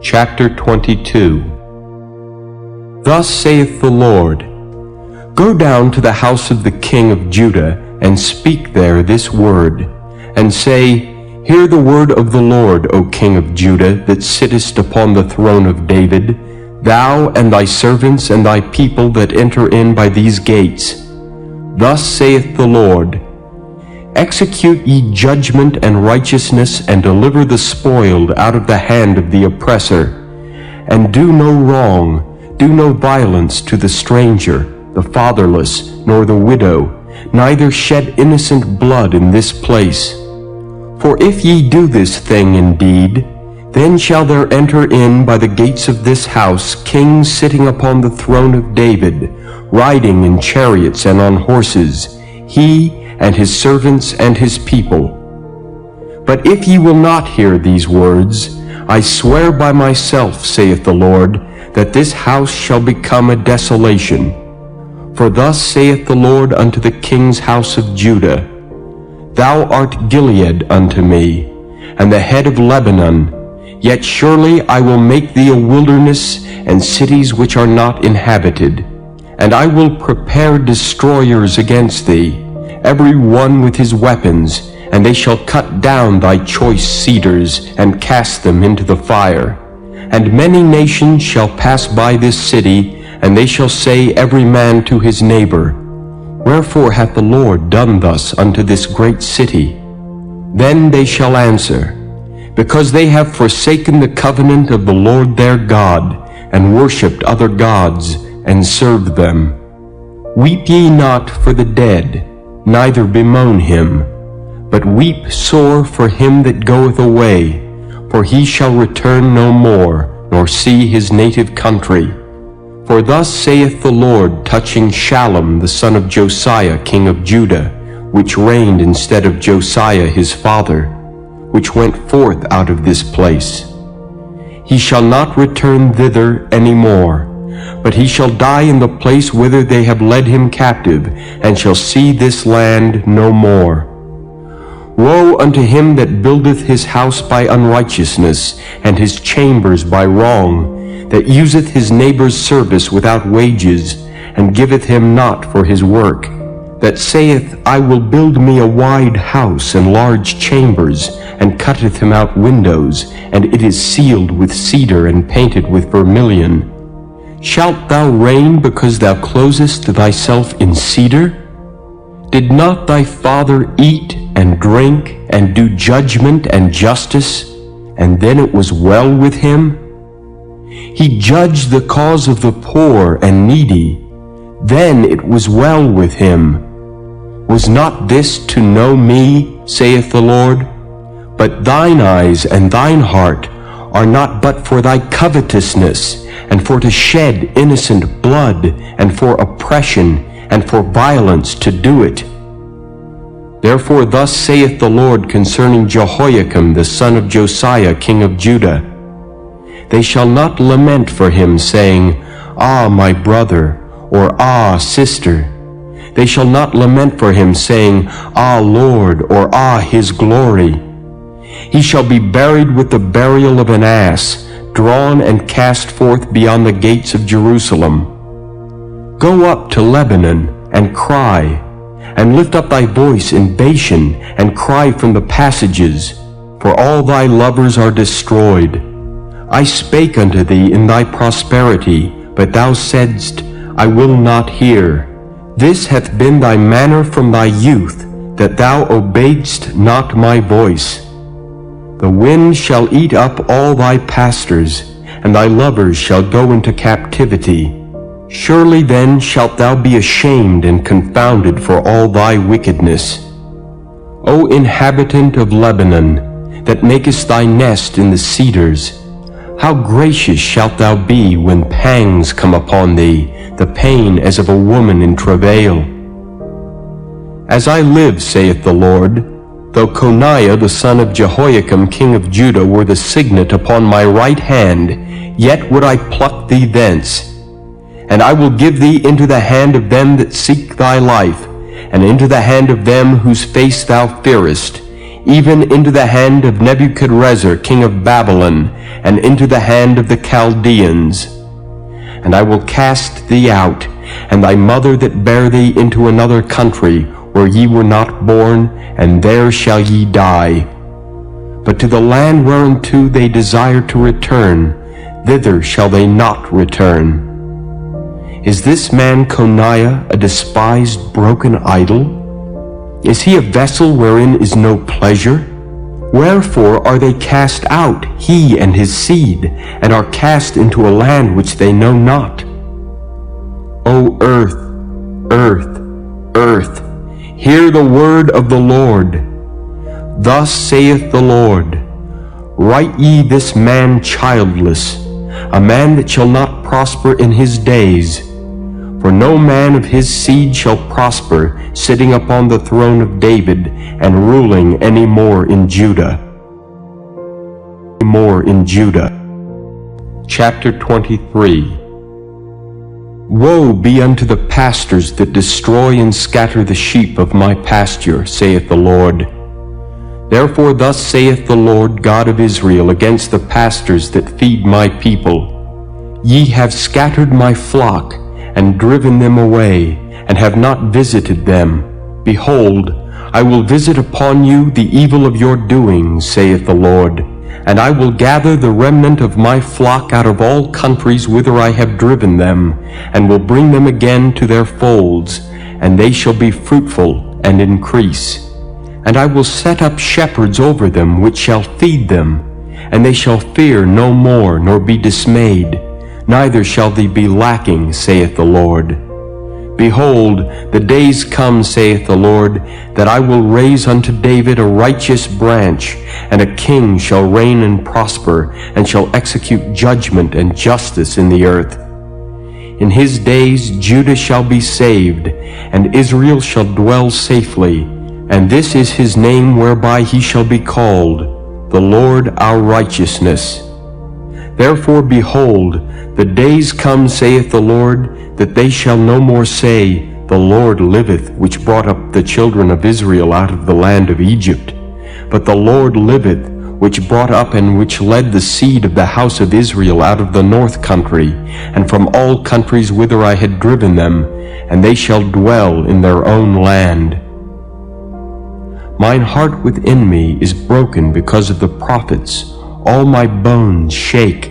Chapter 22. Thus saith the Lord, Go down to the house of the king of Judah, and speak there this word, and say, Hear the word of the Lord, O King of Judah, that sittest upon the throne of David, thou and thy servants and thy people that enter in by these gates. Thus saith the Lord, Execute ye judgment and righteousness, and deliver the spoiled out of the hand of the oppressor. And do no wrong, do no violence to the stranger, the fatherless, nor the widow, neither shed innocent blood in this place. For if ye do this thing indeed, then shall there enter in by the gates of this house kings sitting upon the throne of David, riding in chariots and on horses, he and his servants and his people. But if ye will not hear these words, I swear by myself, saith the Lord, that this house shall become a desolation. For thus saith the Lord unto the king's house of Judah, Thou art Gilead unto me, and the head of Lebanon, yet surely I will make thee a wilderness, and cities which are not inhabited. And I will prepare destroyers against thee, every one with his weapons, and they shall cut down thy choice cedars, and cast them into the fire. And many nations shall pass by this city, and they shall say every man to his neighbor, Wherefore hath the Lord done thus unto this great city? Then they shall answer, Because they have forsaken the covenant of the Lord their God, and worshipped other gods, and served them. Weep ye not for the dead, neither bemoan him, but weep sore for him that goeth away, for he shall return no more, nor see his native country. For thus saith the Lord touching Shallum the son of Josiah king of Judah, which reigned instead of Josiah his father, which went forth out of this place. He shall not return thither any more, but he shall die in the place whither they have led him captive, and shall see this land no more. Woe unto him that buildeth his house by unrighteousness, and his chambers by wrong, that useth his neighbor's service without wages, and giveth him not for his work, that saith, I will build me a wide house and large chambers, and cutteth him out windows, and it is sealed with cedar and painted with vermilion. Shalt thou reign because thou closest thyself in cedar? Did not thy father eat and drink and do judgment and justice, and then it was well with him? He judged the cause of the poor and needy, then it was well with him. Was not this to know me, saith the Lord? But thine eyes and thine heart are not but for thy covetousness, and for to shed innocent blood, and for oppression, and for violence to do it. Therefore thus saith the Lord concerning Jehoiakim the son of Josiah king of Judah, They shall not lament for him, saying, Ah, my brother, or Ah, sister. They shall not lament for him, saying, Ah, Lord, or Ah, his glory. He shall be buried with the burial of an ass, drawn and cast forth beyond the gates of Jerusalem. Go up to Lebanon, and cry, and lift up thy voice in Bashan, and cry from the passages, for all thy lovers are destroyed. I spake unto thee in thy prosperity, but thou saidst, I will not hear. This hath been thy manner from thy youth, that thou obeyedst not my voice. The wind shall eat up all thy pastors, and thy lovers shall go into captivity. Surely then shalt thou be ashamed and confounded for all thy wickedness. O inhabitant of Lebanon, that makest thy nest in the cedars, how gracious shalt thou be when pangs come upon thee, the pain as of a woman in travail. As I live, saith the Lord, though Coniah the son of Jehoiakim king of Judah were the signet upon my right hand, yet would I pluck thee thence. And I will give thee into the hand of them that seek thy life, and into the hand of them whose face thou fearest, even into the hand of Nebuchadrezzar king of Babylon, and into the hand of the Chaldeans. And I will cast thee out, and thy mother that bare thee, into another country, where ye were not born, and there shall ye die. But to the land whereunto they desire to return, thither shall they not return. Is this man Coniah a despised, broken idol? Is he a vessel wherein is no pleasure? Wherefore are they cast out, he and his seed, and are cast into a land which they know not? O earth, earth, earth, hear the word of the Lord. Thus saith the Lord, Write ye this man childless, a man that shall not prosper in his days. For no man of his seed shall prosper, sitting upon the throne of David, and ruling any more in Judah. Chapter 23. Woe be unto the pastors that destroy and scatter the sheep of my pasture, saith the Lord. Therefore thus saith the Lord God of Israel against the pastors that feed my people, Ye have scattered my flock, and driven them away, and have not visited them. Behold, I will visit upon you the evil of your doings, saith the Lord, and I will gather the remnant of my flock out of all countries whither I have driven them, and will bring them again to their folds, and they shall be fruitful and increase. And I will set up shepherds over them, which shall feed them, and they shall fear no more, nor be dismayed, neither shall they be lacking, saith the Lord. Behold, the days come, saith the Lord, that I will raise unto David a righteous branch, and a king shall reign and prosper, and shall execute judgment and justice in the earth. In his days Judah shall be saved, and Israel shall dwell safely, and this is his name whereby he shall be called, the Lord our righteousness. Therefore, behold, the days come, saith the Lord, that they shall no more say, The Lord liveth, which brought up the children of Israel out of the land of Egypt. But the Lord liveth, which brought up and which led the seed of the house of Israel out of the north country, and from all countries whither I had driven them, and they shall dwell in their own land. Mine heart within me is broken because of the prophets. All my bones shake.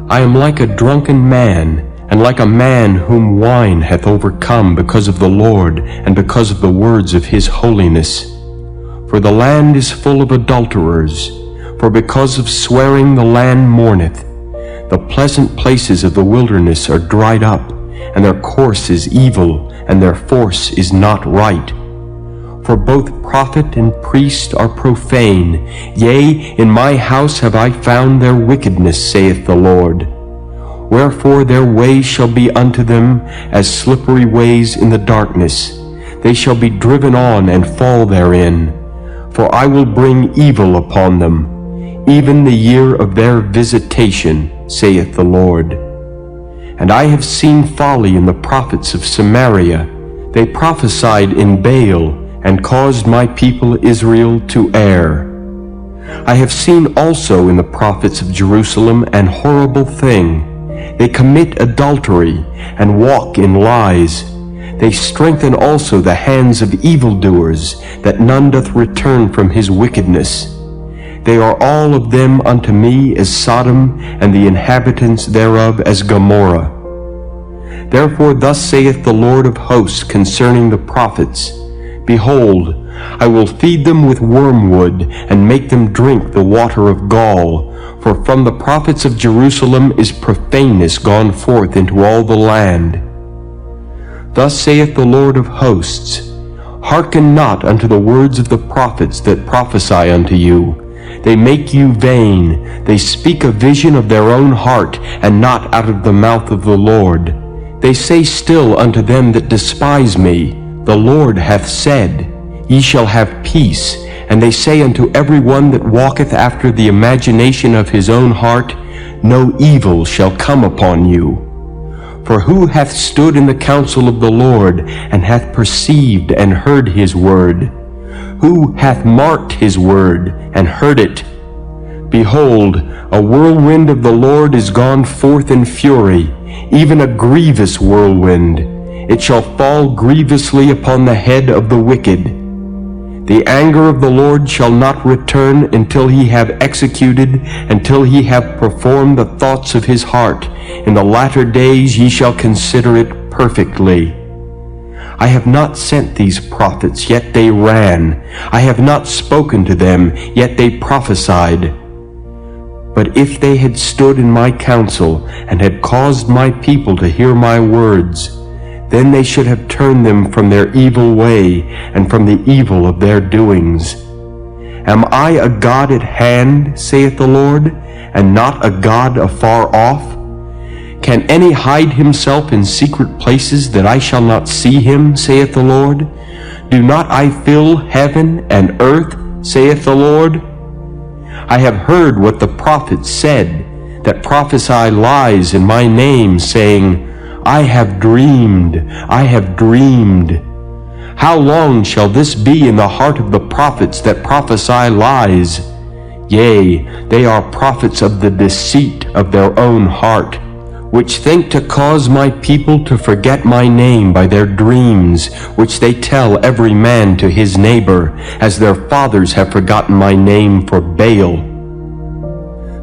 I am like a drunken man, and like a man whom wine hath overcome, because of the Lord, and because of the words of his holiness. For the land is full of adulterers, for because of swearing the land mourneth. The pleasant places of the wilderness are dried up, and their course is evil, and their force is not right. For both prophet and priest are profane. Yea, in my house have I found their wickedness, saith the Lord. Wherefore their ways shall be unto them as slippery ways in the darkness. They shall be driven on and fall therein. For I will bring evil upon them, even the year of their visitation, saith the Lord. And I have seen folly in the prophets of Samaria. They prophesied in Baal, and caused my people Israel to err. I have seen also in the prophets of Jerusalem an horrible thing. They commit adultery, and walk in lies. They strengthen also the hands of evildoers, that none doth return from his wickedness. They are all of them unto me as Sodom, and the inhabitants thereof as Gomorrah. Therefore thus saith the Lord of hosts concerning the prophets, Behold, I will feed them with wormwood, and make them drink the water of gall. For from the prophets of Jerusalem is profaneness gone forth into all the land. Thus saith the Lord of hosts, Hearken not unto the words of the prophets that prophesy unto you. They make you vain. They speak a vision of their own heart, and not out of the mouth of the Lord. They say still unto them that despise me, The Lord hath said, Ye shall have peace. And they say unto every one that walketh after the imagination of his own heart, No evil shall come upon you. For who hath stood in the counsel of the Lord, and hath perceived and heard his word? Who hath marked his word, and heard it? Behold, a whirlwind of the Lord is gone forth in fury, even a grievous whirlwind. It shall fall grievously upon the head of the wicked. The anger of the Lord shall not return until he have executed, until he have performed the thoughts of his heart. In the latter days ye shall consider it perfectly. I have not sent these prophets, yet they ran. I have not spoken to them, yet they prophesied. But if they had stood in my counsel, and had caused my people to hear my words, then they should have turned them from their evil way, and from the evil of their doings. Am I a God at hand, saith the Lord, and not a God afar off? Can any hide himself in secret places, that I shall not see him, saith the Lord? Do not I fill heaven and earth, saith the Lord? I have heard what the prophets said, that prophesy lies in my name, saying, I have dreamed, I have dreamed. How long shall this be in the heart of the prophets that prophesy lies? Yea, they are prophets of the deceit of their own heart, which think to cause my people to forget my name by their dreams, which they tell every man to his neighbor, as their fathers have forgotten my name for Baal.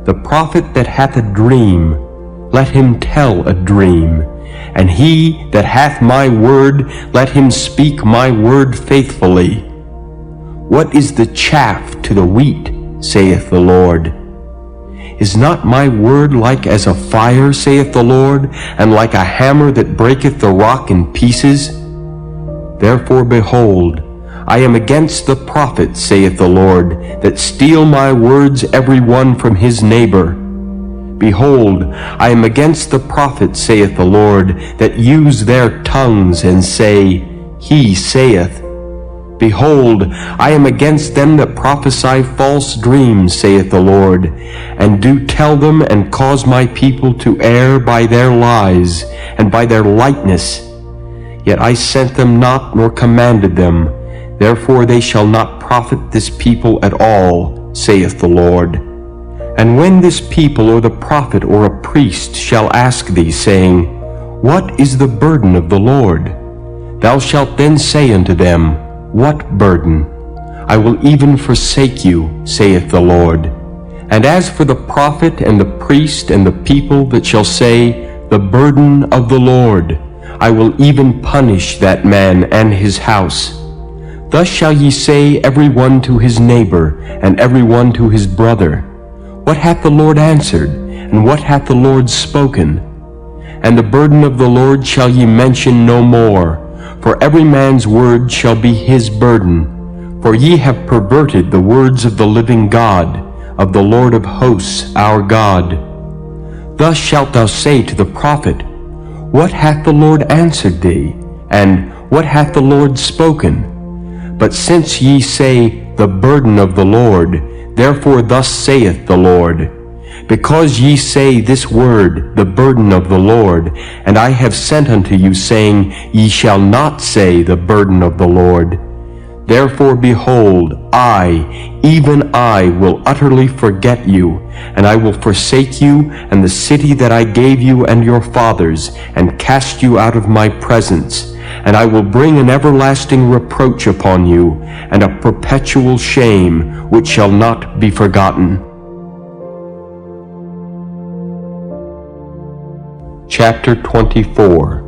The prophet that hath a dream, let him tell a dream, and he that hath my word, let him speak my word faithfully. What is the chaff to the wheat, saith the Lord? Is not my word like as a fire, saith the Lord, and like a hammer that breaketh the rock in pieces? Therefore, behold, I am against the prophets, saith the Lord, that steal my words every one from his neighbor. Behold, I am against the prophets, saith the Lord, that use their tongues and say, He saith. Behold, I am against them that prophesy false dreams, saith the Lord, and do tell them and cause my people to err by their lies and by their lightness. Yet I sent them not nor commanded them, therefore they shall not profit this people at all, saith the Lord. And when this people or the prophet or a priest shall ask thee, saying, What is the burden of the Lord? Thou shalt then say unto them, What burden? I will even forsake you, saith the Lord. And as for the prophet and the priest and the people that shall say, The burden of the Lord, I will even punish that man and his house. Thus shall ye say every one to his neighbor, and every one to his brother, What hath the Lord answered, and what hath the Lord spoken? And the burden of the Lord shall ye mention no more, for every man's word shall be his burden. For ye have perverted the words of the living God, of the Lord of hosts, our God. Thus shalt thou say to the prophet, What hath the Lord answered thee? And what hath the Lord spoken? But since ye say, The burden of the Lord, therefore thus saith the Lord, Because ye say this word, the burden of the Lord, and I have sent unto you, saying, Ye shall not say the burden of the Lord. Therefore, behold, I, even I, will utterly forget you, and I will forsake you, and the city that I gave you and your fathers, and cast you out of my presence. And I will bring an everlasting reproach upon you, and a perpetual shame, which shall not be forgotten. Chapter 24.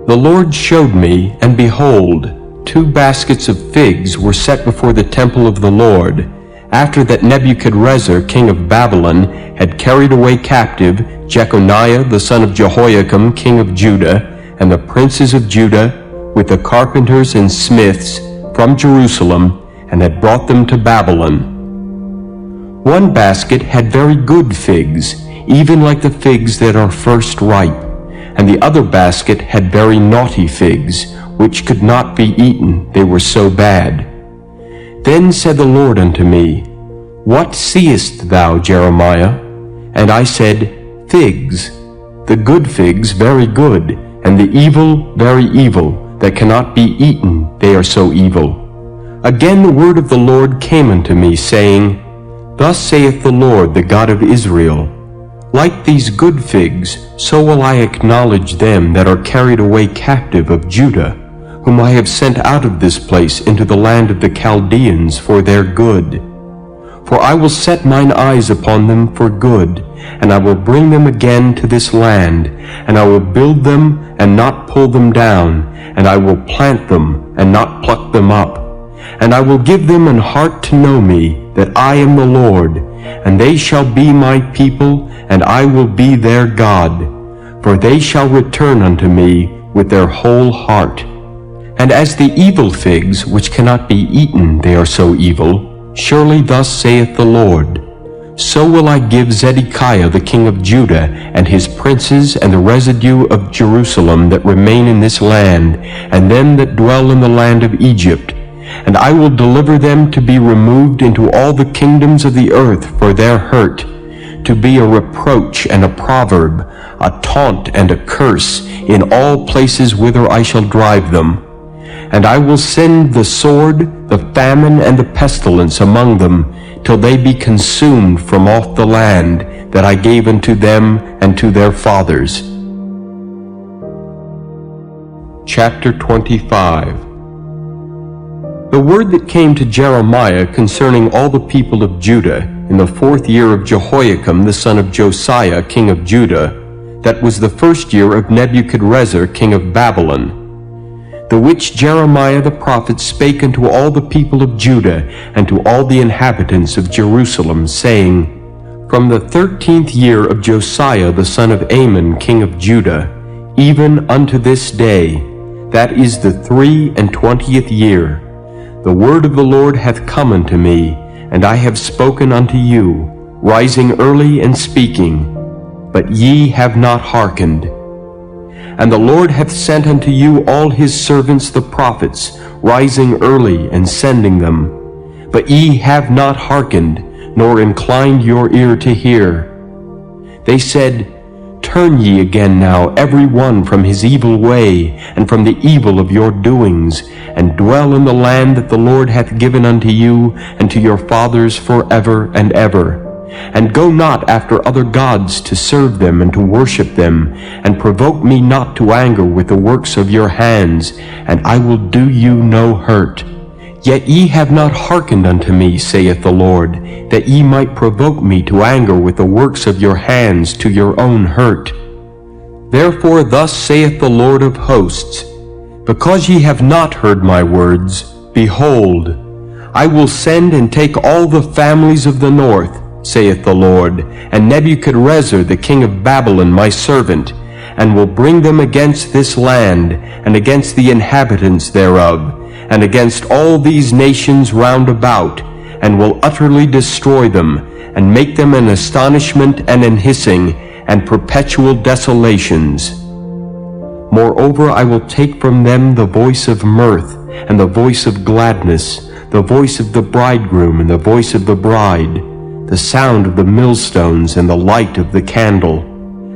The Lord showed me, and behold, 2 baskets of figs were set before the temple of the Lord, after that Nebuchadrezzar, king of Babylon, had carried away captive Jeconiah the son of Jehoiakim, king of Judah, and the princes of Judah, with the carpenters and smiths, from Jerusalem, and had brought them to Babylon. One basket had very good figs, even like the figs that are first ripe, and the other basket had very naughty figs, which could not be eaten, they were so bad. Then said the Lord unto me, What seest thou, Jeremiah? And I said, Figs, the good figs very good, and the evil very evil, that cannot be eaten, they are so evil. Again the word of the Lord came unto me, saying, Thus saith the Lord, the God of Israel, Like these good figs, so will I acknowledge them that are carried away captive of Judah, whom I have sent out of this place into the land of the Chaldeans for their good. For I will set mine eyes upon them for good, and I will bring them again to this land, and I will build them and not pull them down, and I will plant them and not pluck them up. And I will give them an heart to know me, that I am the Lord, and they shall be my people, and I will be their God. For they shall return unto me with their whole heart. And as the evil figs, which cannot be eaten, they are so evil, surely thus saith the Lord, So will I give Zedekiah the king of Judah, and his princes, and the residue of Jerusalem that remain in this land, and them that dwell in the land of Egypt, and I will deliver them to be removed into all the kingdoms of the earth for their hurt, to be a reproach and a proverb, a taunt and a curse, in all places whither I shall drive them. And I will send the sword, the famine, and the pestilence among them, till they be consumed from off the land that I gave unto them and to their fathers. Chapter 25. The word that came to Jeremiah concerning all the people of Judah in the 4th year of Jehoiakim the son of Josiah king of Judah, that was the 1st year of Nebuchadrezzar king of Babylon, the which Jeremiah the prophet spake unto all the people of Judah and to all the inhabitants of Jerusalem, saying, From the 13th year of Josiah the son of Amon king of Judah, even unto this day, that is the 23 year, the word of the Lord hath come unto me, and I have spoken unto you, rising early and speaking, but ye have not hearkened. And the Lord hath sent unto you all his servants the prophets, rising early and sending them. But ye have not hearkened, nor inclined your ear to hear. They said, Turn ye again now every one from his evil way, and from the evil of your doings, and dwell in the land that the Lord hath given unto you and to your fathers forever and ever. And go not after other gods to serve them and to worship them, and provoke me not to anger with the works of your hands, and I will do you no hurt. Yet ye have not hearkened unto me, saith the Lord, that ye might provoke me to anger with the works of your hands to your own hurt. Therefore thus saith the Lord of hosts, Because ye have not heard my words, behold, I will send and take all the families of the north, saith the Lord, and Nebuchadrezzar the king of Babylon my servant, and will bring them against this land, and against the inhabitants thereof, and against all these nations round about, and will utterly destroy them, and make them an astonishment and an hissing, and perpetual desolations. Moreover, I will take from them the voice of mirth, and the voice of gladness, the voice of the bridegroom, and the voice of the bride, the sound of the millstones, and the light of the candle.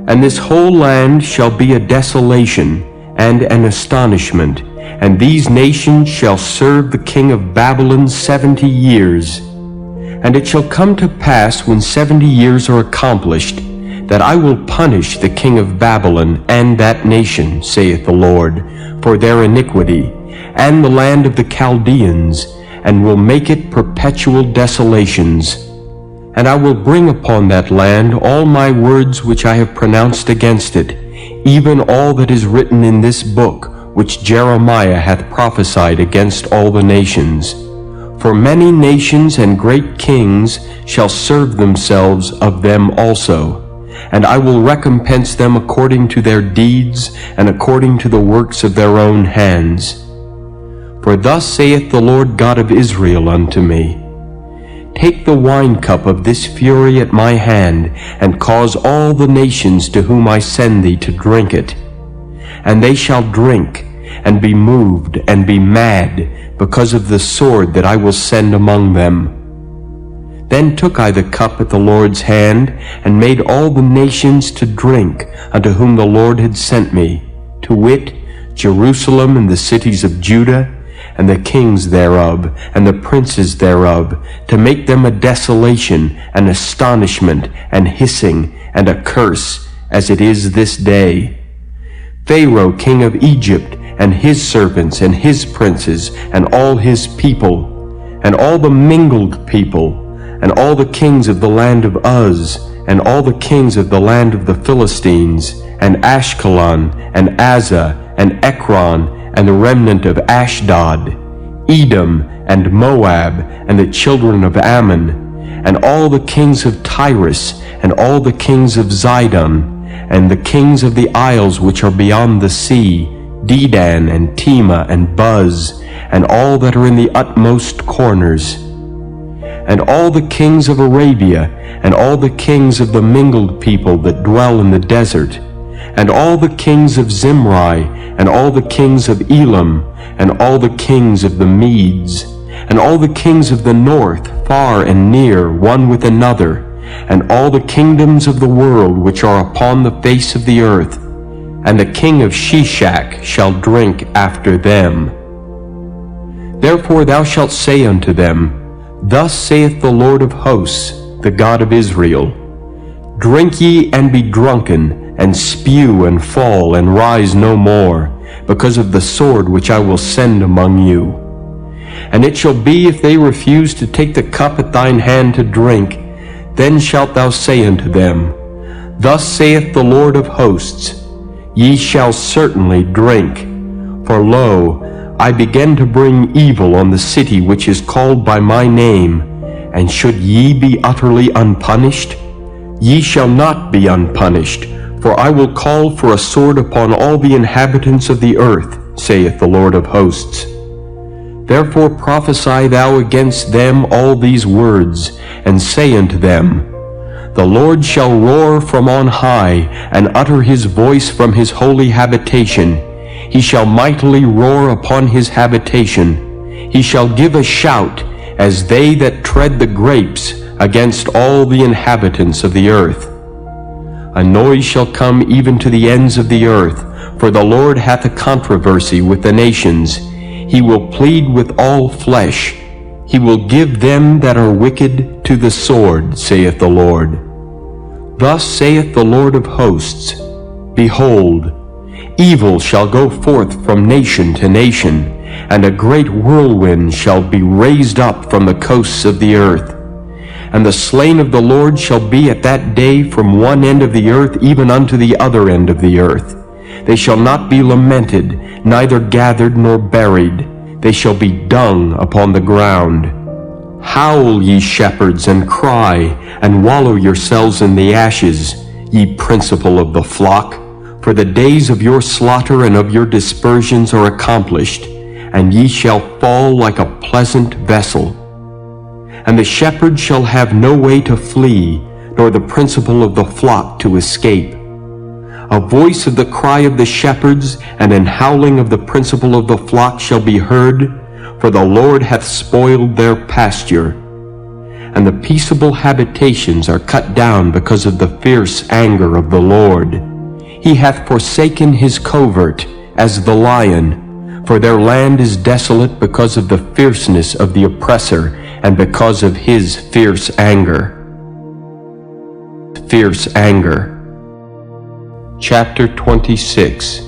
And this whole land shall be a desolation, and an astonishment, and these nations shall serve the king of Babylon 70 years. And it shall come to pass, when 70 years are accomplished, that I will punish the king of Babylon and that nation, saith the Lord, for their iniquity, and the land of the Chaldeans, and will make it perpetual desolations. And I will bring upon that land all my words which I have pronounced against it, even all that is written in this book, which Jeremiah hath prophesied against all the nations. For many nations and great kings shall serve themselves of them also, and I will recompense them according to their deeds and according to the works of their own hands. For thus saith the Lord God of Israel unto me, Take the wine cup of this fury at my hand, and cause all the nations to whom I send thee to drink it. And they shall drink, and be moved, and be mad, because of the sword that I will send among them. Then took I the cup at the Lord's hand, and made all the nations to drink, unto whom the Lord had sent me, to wit, Jerusalem and the cities of Judah, and the kings thereof, and the princes thereof, to make them a desolation, an astonishment, and hissing, and a curse, as it is this day. Pharaoh king of Egypt, and his servants, and his princes, and all his people, and all the mingled people, and all the kings of the land of Uz, and all the kings of the land of the Philistines, and Ashkelon, and Azzah, and Ekron, and the remnant of Ashdod, Edom, and Moab, and the children of Ammon, and all the kings of Tyrus, and all the kings of Zidon, and the kings of the isles which are beyond the sea, Dedan, and Tema, and Buz, and all that are in the utmost corners, and all the kings of Arabia, and all the kings of the mingled people that dwell in the desert, and all the kings of Zimri, and all the kings of Elam, and all the kings of the Medes, and all the kings of the north, far and near, one with another, and all the kingdoms of the world which are upon the face of the earth, and the king of Sheshach shall drink after them. Therefore thou shalt say unto them, Thus saith the Lord of hosts, the God of Israel, Drink ye and be drunken, and spew and fall, and rise no more, because of the sword which I will send among you. And it shall be, if they refuse to take the cup at thine hand to drink, then shalt thou say unto them, Thus saith the Lord of hosts, Ye shall certainly drink. For lo, I begin to bring evil on the city which is called by my name, and should ye be utterly unpunished? Ye shall not be unpunished, for I will call for a sword upon all the inhabitants of the earth, saith the Lord of hosts. Therefore prophesy thou against them all these words, and say unto them, The Lord shall roar from on high, and utter his voice from his holy habitation. He shall mightily roar upon his habitation. He shall give a shout, as they that tread the grapes, against all the inhabitants of the earth. A noise shall come even to the ends of the earth, for the Lord hath a controversy with the nations. He will plead with all flesh. He will give them that are wicked to the sword, saith the Lord. Thus saith the Lord of hosts, Behold, evil shall go forth from nation to nation, and a great whirlwind shall be raised up from the coasts of the earth. And the slain of the Lord shall be at that day from one end of the earth even unto the other end of the earth. They shall not be lamented, neither gathered nor buried. They shall be dung upon the ground. Howl, ye shepherds, and cry, and wallow yourselves in the ashes, ye principal of the flock. For the days of your slaughter and of your dispersions are accomplished, and ye shall fall like a pleasant vessel. And the shepherd shall have no way to flee, nor the principal of the flock to escape. A voice of the cry of the shepherds, and an howling of the principal of the flock shall be heard, for the Lord hath spoiled their pasture. And the peaceable habitations are cut down because of the fierce anger of the Lord. He hath forsaken his covert as the lion, for their land is desolate because of the fierceness of the oppressor, and because of his fierce anger. Fierce anger. Chapter 26.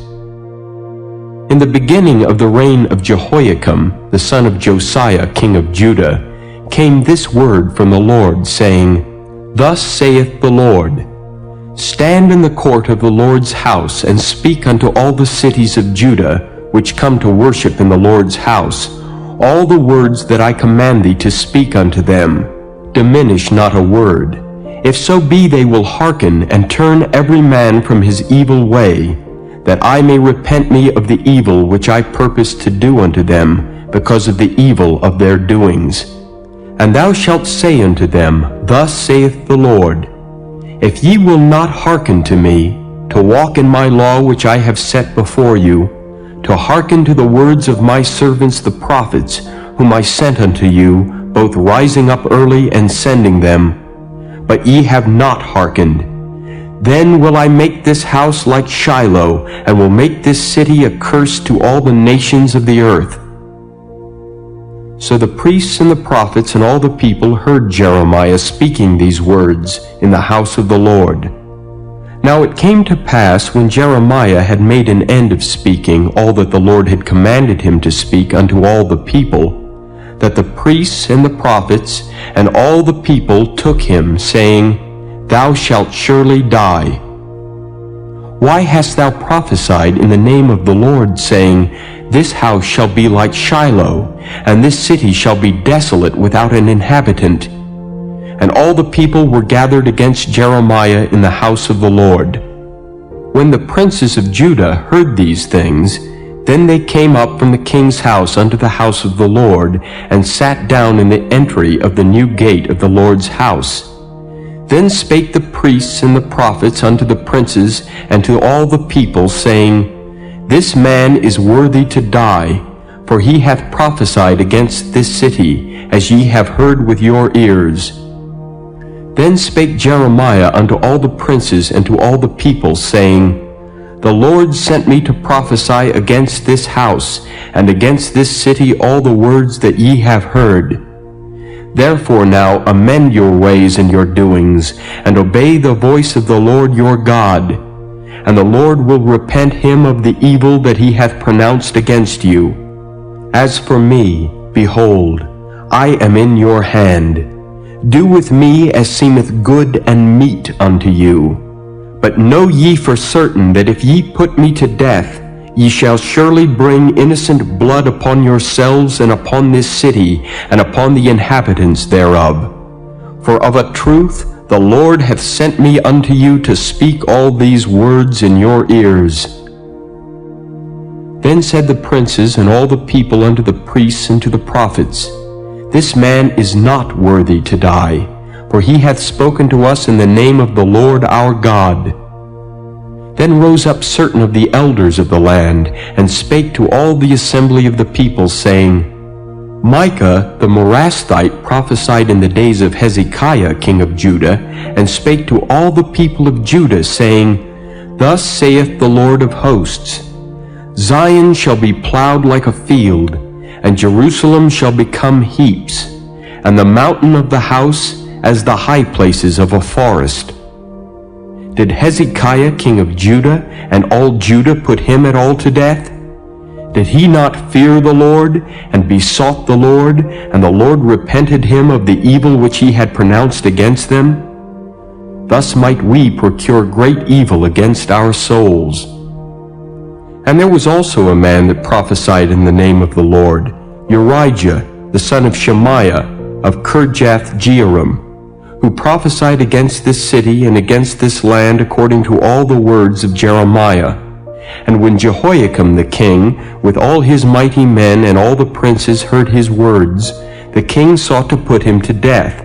In the beginning of the reign of Jehoiakim, the son of Josiah, king of Judah, came this word from the Lord, saying, Thus saith the Lord, Stand in the court of the Lord's house, and speak unto all the cities of Judah, which come to worship in the Lord's house, all the words that I command thee to speak unto them. Diminish not a word. If so be they will hearken, and turn every man from his evil way, that I may repent me of the evil which I purpose to do unto them, because of the evil of their doings. And thou shalt say unto them, Thus saith the Lord, If ye will not hearken to me, to walk in my law which I have set before you, to hearken to the words of my servants the prophets, whom I sent unto you, both rising up early and sending them, but ye have not hearkened, then will I make this house like Shiloh, and will make this city a curse to all the nations of the earth. So the priests and the prophets and all the people heard Jeremiah speaking these words in the house of the Lord. Now it came to pass, when Jeremiah had made an end of speaking all that the Lord had commanded him to speak unto all the people, that the priests and the prophets and all the people took him, saying, Thou shalt surely die. Why hast thou prophesied in the name of the Lord, saying, This house shall be like Shiloh, and this city shall be desolate without an inhabitant? And all the people were gathered against Jeremiah in the house of the Lord. When the princes of Judah heard these things, then they came up from the king's house unto the house of the Lord, and sat down in the entry of the new gate of the Lord's house. Then spake the priests and the prophets unto the princes and to all the people, saying, This man is worthy to die, for he hath prophesied against this city, as ye have heard with your ears. Then spake Jeremiah unto all the princes and to all the people, saying, The Lord sent me to prophesy against this house, and against this city all the words that ye have heard. Therefore now amend your ways and your doings, and obey the voice of the Lord your God. And the Lord will repent him of the evil that he hath pronounced against you. As for me, behold, I am in your hand. Do with me as seemeth good and meet unto you. But know ye for certain that if ye put me to death, ye shall surely bring innocent blood upon yourselves and upon this city and upon the inhabitants thereof. For of a truth the Lord hath sent me unto you to speak all these words in your ears. Then said the princes and all the people unto the priests and to the prophets, This man is not worthy to die, for he hath spoken to us in the name of the Lord our God. Then rose up certain of the elders of the land, and spake to all the assembly of the people, saying, Micah the Morasthite prophesied in the days of Hezekiah king of Judah, and spake to all the people of Judah, saying, Thus saith the Lord of hosts, Zion shall be plowed like a field, and Jerusalem shall become heaps, and the mountain of the house as the high places of a forest. Did Hezekiah king of Judah and all Judah put him at all to death? Did he not fear the Lord, and besought the Lord, and the Lord repented him of the evil which he had pronounced against them? Thus might we procure great evil against our souls. And there was also a man that prophesied in the name of the Lord, Urijah, the son of Shemaiah, of Kirjath-jearim, who prophesied against this city and against this land according to all the words of Jeremiah. And when Jehoiakim the king, with all his mighty men and all the princes heard his words, the king sought to put him to death.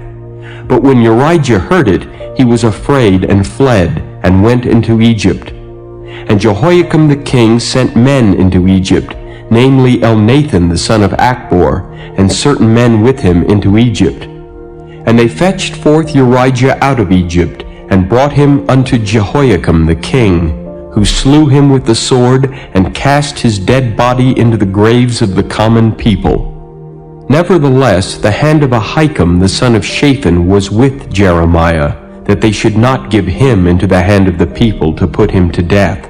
But when Urijah heard it, he was afraid and fled, and went into Egypt. And Jehoiakim the king sent men into Egypt, namely Elnathan the son of Achbor, and certain men with him into Egypt. And they fetched forth Urijah out of Egypt, and brought him unto Jehoiakim the king, who slew him with the sword, and cast his dead body into the graves of the common people. Nevertheless, the hand of Ahikam the son of Shaphan was with Jeremiah, that they should not give him into the hand of the people to put him to death.